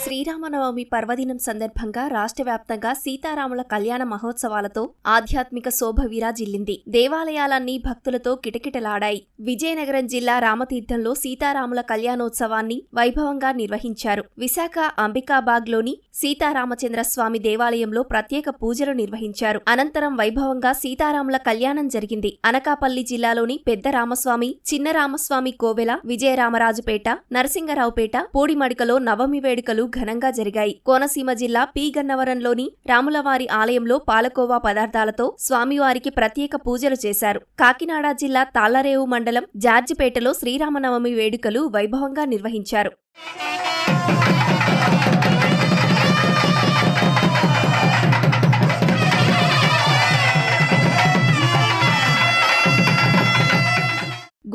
శ్రీరామ నవమి పర్వదినం సందర్భంగా రాష్ట్ర వ్యాప్తంగా సీతారాముల కళ్యాణ మహోత్సవాలతో ఆధ్యాత్మిక శోభ విరాజిల్లింది. దేవాలయాలన్నీ భక్తులతో కిటకిటలాడాయి. విజయనగరం జిల్లా రామతీర్థంలో సీతారాముల కళ్యాణోత్సవాన్ని వైభవంగా నిర్వహించారు. విశాఖ అంబికాబాగ్లోని సీతారామచంద్రస్వామి దేవాలయంలో ప్రత్యేక పూజలు నిర్వహించారు. అనంతరం వైభవంగా సీతారాముల కళ్యాణం జరిగింది. అనకాపల్లి జిల్లాలోని పెద్ద రామస్వామి, చిన్న రామస్వామి కోవెల, విజయరామరాజుపేట, నరసింగరావుపేట, పూడిమడికలో నవమి వేడుకలు ఘనంగా జరిగాయి. కోనసీమ జిల్లా పి గన్నవరంలోని రాములవారి ఆలయంలో పాలకోవా పదార్థాలతో స్వామివారికి ప్రత్యేక పూజలు చేశారు. కాకినాడ జిల్లా తాళ్లరేవు మండలం జార్జిపేటలో శ్రీరామనవమి వేడుకలు వైభవంగా నిర్వహించారు.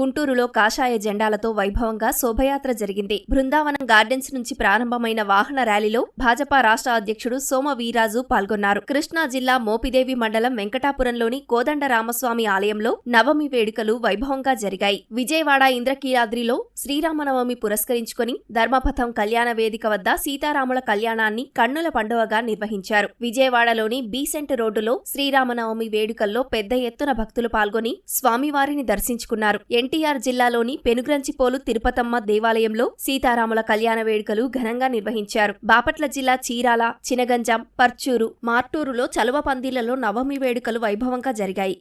గుంటూరులో కాషాయ జెండాలతో వైభవంగా శోభయాత్ర జరిగింది. బృందావనం గార్డెన్స్ నుంచి ప్రారంభమైన వాహన ర్యాలీలో భాజపా రాష్ట్ర అధ్యక్షుడు సోమ వీర్రాజు పాల్గొన్నారు. కృష్ణా జిల్లా మోపిదేవి మండలం వెంకటాపురంలోని కోదండ రామస్వామి ఆలయంలో నవమి వేడుకలు వైభవంగా జరిగాయి. విజయవాడ ఇంద్రకీలాద్రిలో శ్రీరామనవమి పురస్కరించుకుని ధర్మపథం కళ్యాణ వేదిక వద్ద సీతారాముల కళ్యాణాన్ని కన్నుల పండువగా నిర్వహించారు. విజయవాడలోని బీసెంట్ రోడ్డులో శ్రీరామనవమి వేడుకల్లో పెద్ద ఎత్తున భక్తులు పాల్గొని స్వామివారిని దర్శించుకున్నారు. ఎన్టీఆర్ జిల్లాలోని పెనుగ్రంచిపోలు తిరుపతమ్మ దేవాలయంలో సీతారాముల కళ్యాణ వేడుకలు ఘనంగా నిర్వహించారు. బాపట్ల జిల్లా చీరాల, చినగంజాం, పర్చూరు, మార్టూరులో చలువ పందిళ్లలో నవమి వేడుకలు వైభవంగా జరిగాయి.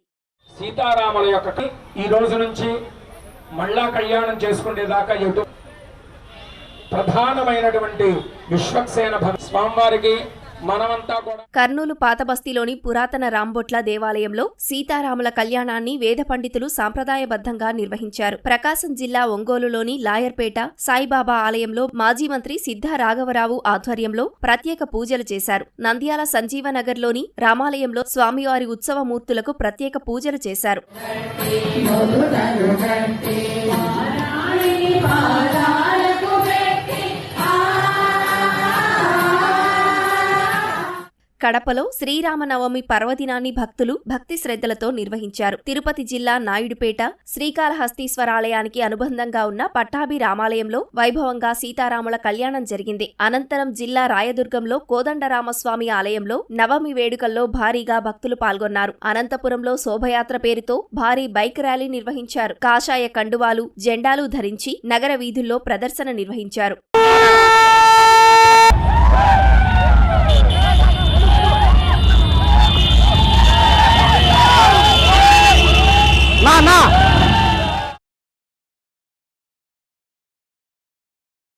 సీతారాముల యొక్క ఈ రోజు నుంచి మళ్ళా కళ్యాణం చేసుకునేదాకా ఎటు ప్రధానమైనటువంటి విశ్వక్సేన స్వామివారికి కర్నూలు పాతబస్తీలోని పురాతన రాంబొట్ల దేవాలయంలో సీతారాముల కళ్యాణాన్ని వేద పండితులు సాంప్రదాయబద్ధంగా నిర్వహించారు. ప్రకాశం జిల్లా ఒంగోలులోని లాయర్పేట సాయిబాబా ఆలయంలో మాజీ మంత్రి సిద్ధ రాఘవరావు ఆధ్వర్యంలో ప్రత్యేక పూజలు చేశారు. నంద్యాల సంజీవనగర్లోని రామాలయంలో స్వామివారి ఉత్సవ మూర్తులకు ప్రత్యేక పూజలు చేశారు. కడపలో శ్రీరామనవమి పర్వదినాన్ని భక్తులు భక్తి శ్రద్ధలతో నిర్వహించారు. తిరుపతి జిల్లా నాయుడుపేట శ్రీకాళహస్తీశ్వరాలయానికి అనుబంధంగా ఉన్న పట్టాభి రామాలయంలో వైభవంగా సీతారాముల కళ్యాణం జరిగింది. అనంతరం జిల్లా రాయదుర్గంలో కోదండరామస్వామి ఆలయంలో నవమి వేడుకల్లో భారీగా భక్తులు పాల్గొన్నారు. అనంతపురంలో శోభయాత్ర పేరుతో భారీ బైక్ ర్యాలీ నిర్వహించారు. కాషాయ కండువాలు, జెండాలు ధరించి నగర వీధుల్లో ప్రదర్శన నిర్వహించారు. నా